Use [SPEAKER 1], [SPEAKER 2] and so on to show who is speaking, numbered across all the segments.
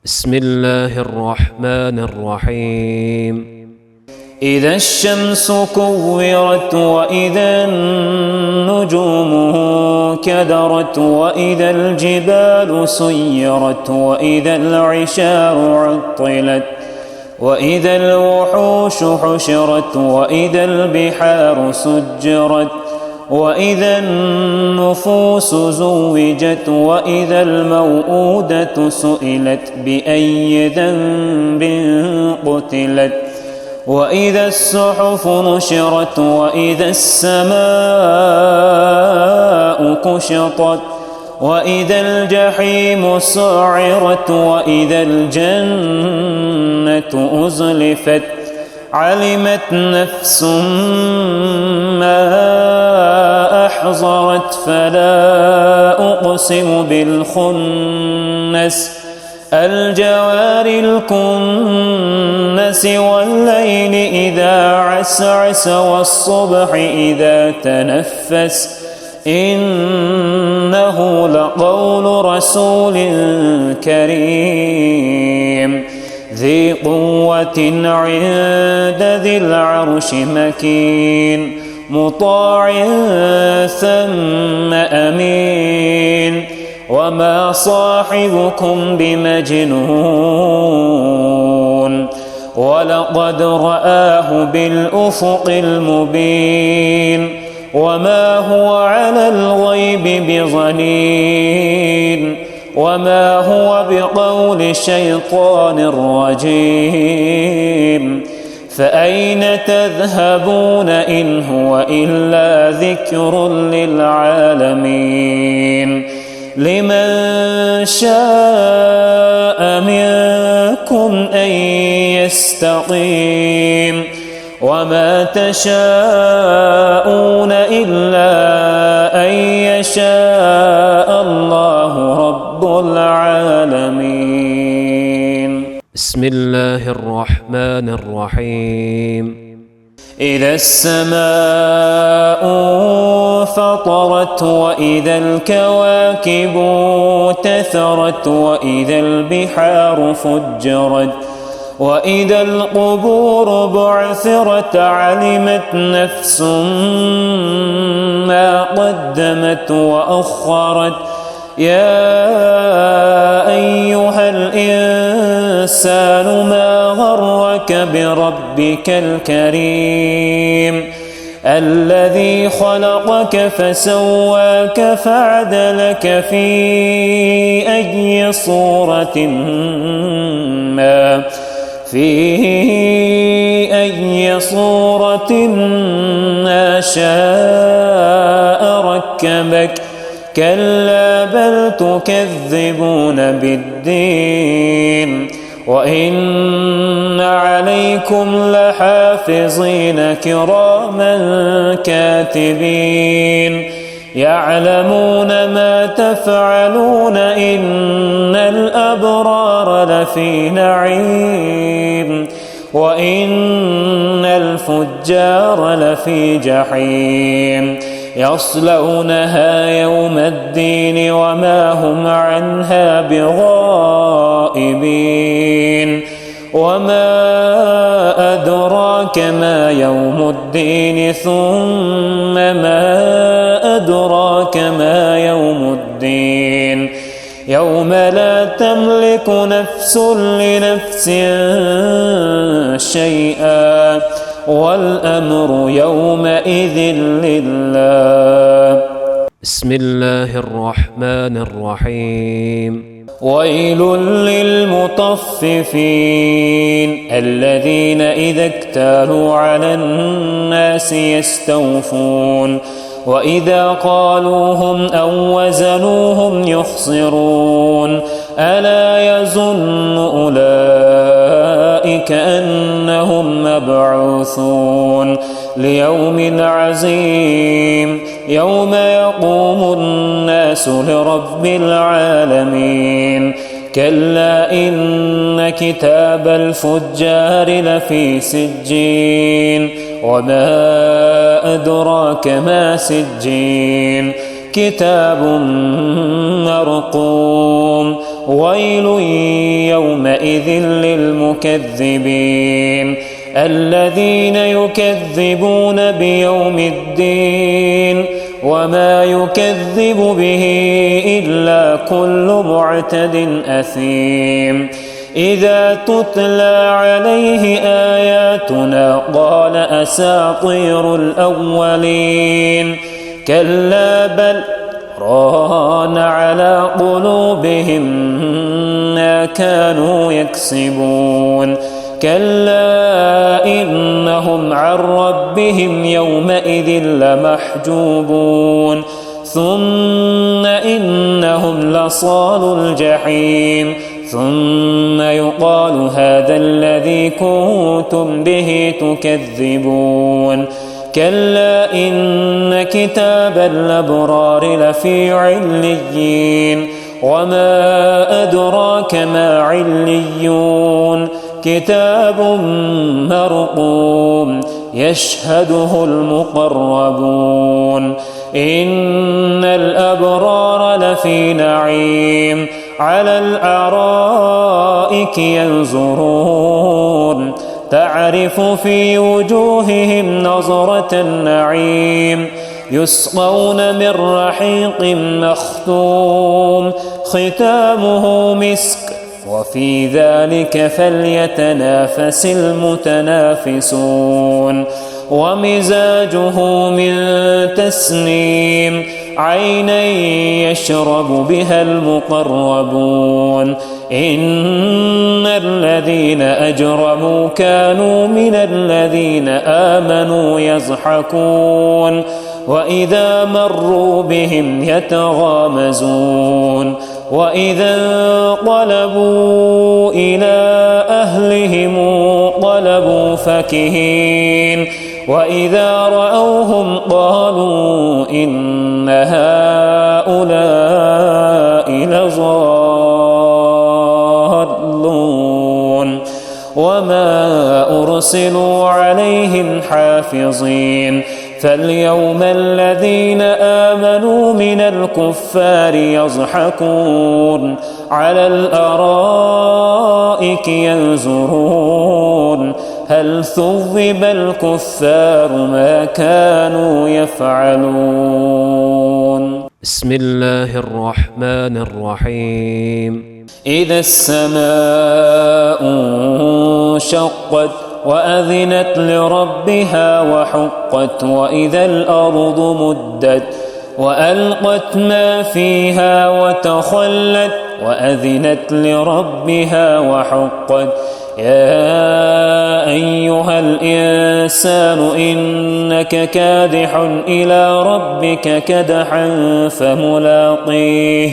[SPEAKER 1] بسم الله الرحمن الرحيم.
[SPEAKER 2] إذا الشمس كورت وإذا النجوم كدرت وإذا الجبال سيرت وإذا العشار عطلت وإذا الوحوش حشرت وإذا البحار سجرت وإذا النفوس زوجت وإذا الموءودة سئلت بأي ذنب قتلت وإذا الصحف نشرت وإذا السماء كشطت وإذا الجحيم سعرت وإذا الجنة أزلفت علمت نفس ما أحضرت فلا أقسم بالخنس الجوار الكنس والليل إذا عسعس والصبح إذا تنفس إنه لقول رسول كريم ذي قوة عند ذي العرش مكين مطاع ثم أمين وما صاحبكم بمجنون ولقد رآه بالأفق المبين وما هو على الغيب بضنين وما هو بقول شيطان رجيم فأين تذهبون إن هو إلا ذكر للعالمين لمن شاء منكم أن يستقيم وما تشاءون إلا أن يشاء الله رب العالمين.
[SPEAKER 1] بسم الله الرحمن الرحيم.
[SPEAKER 2] إذا السماء فطرت وإذا الكواكب انتثرت وإذا البحار فجرت وإذا القبور بعثرت علمت نفس ما قدمت وأخرت يا أيها الإنسان ما غرك بربك الكريم الذي خلقك فسواك فعدلك في أي صورة ما شاء ركبك كلا بل تكذبون بالدين وإن عليكم لحافظين كراما كاتبين يعلمون ما تفعلون إن الأبرار لفي نعيم وإن الفجار لفي جحيم يصلونها يوم الدين وما هم عنها بغائبين وما أدراك ما يوم الدين ثم ما أدراك ما يوم الدين يوم لا تملك نفس لنفس شيئا والأمر يومئذ لله.
[SPEAKER 1] بسم الله الرحمن الرحيم.
[SPEAKER 2] ويل للمطففين الذين إذا اكتالوا على الناس يستوفون وإذا قالوهم أو وزنوهم يخسرون ألا يظن أولئك أنهم مبعوثون ليوم عظيم يوم يقوم الناس لرب العالمين كلا إن كتاب الفجار لفي سجين وما أدراك ما سجين كتاب مرقوم ويل يومئذ للمكذبين الذين يكذبون بيوم الدين وما يكذب به إلا كل معتد أثيم إذا تتلى عليه آياتنا قال أساطير الأولين كلا بل ران على قلوبهم ما كانوا يكسبون كلا إنهم عن ربهم يومئذ لمحجوبون ثم إنهم لصالو الجحيم ثم يقال هذا الذي كنتم به تكذبون كلا إن كتاب الأبرار لفي عليين وما أدراك ما عليون كتاب مرقوم يشهده المقربون إن الأبرار لفي نعيم على الأرائك ينظرون تعرف في وجوههم نظرة النعيم يسقون من رحيق مختوم ختامه مسك وفي ذلك فليتنافس المتنافسون ومزاجه من تسنيم عينا يشرب بها المقربون إن الذين أجرموا كانوا من الذين آمنوا يضحكون وإذا مروا بهم يتغامزون وإذا انقلبوا إلى أهلهم انقلبوا فكهين وإذا رأوهم قالوا إن هؤلاء لضالون وما أرسلوا عليهم حافظين فاليوم الذين آمنوا من الكفار يضحكون على الأرائك ينظرون هل ثوب الكفار ما كانوا يفعلون
[SPEAKER 1] بسم الله الرحمن الرحيم
[SPEAKER 2] إذا السماء انشقت وأذنت لربها وحقت وإذا الأرض مدت وألقت ما فيها وتخلت وأذنت لربها وحقت يا أيها الإنسان إنك كادح إلى ربك كدحا فملاقيه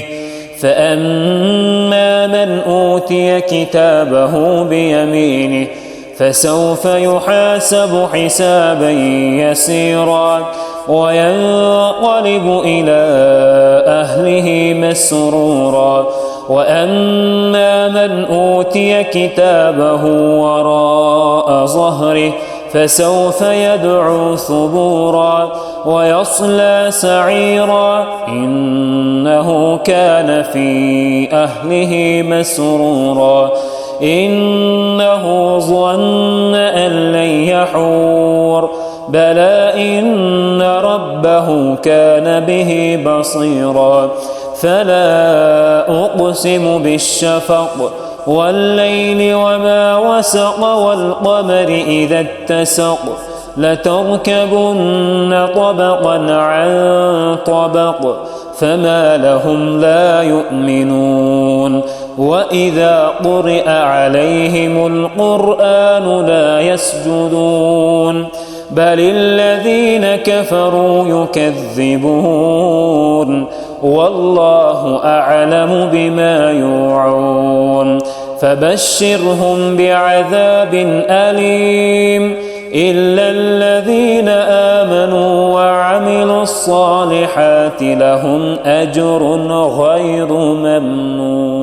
[SPEAKER 2] فأما من أوتي كتابه بيمينه فسوف يحاسب حسابا يسيرا وينقلب إلى أهله مسرورا وأما من أوتي كتابه وراء ظهره فسوف يدعو ثبورا ويصلى سعيرا إنه كان في أهله مسرورا إنه ظن أن لن يحور بلى إن ربه كان به بصيرا فلا أقسم بالشفق والليل وما وسق والقمر إذا اتسق لتركبن طبقا عن طبق فما لهم لا يؤمنون وإذا قرئ عليهم القرآن لا يسجدون بل الذين كفروا يكذبون والله أعلم بما يوعون فبشرهم بعذاب أليم إلا الذين آمنوا وعملوا الصالحات لهم أجر غير ممنون.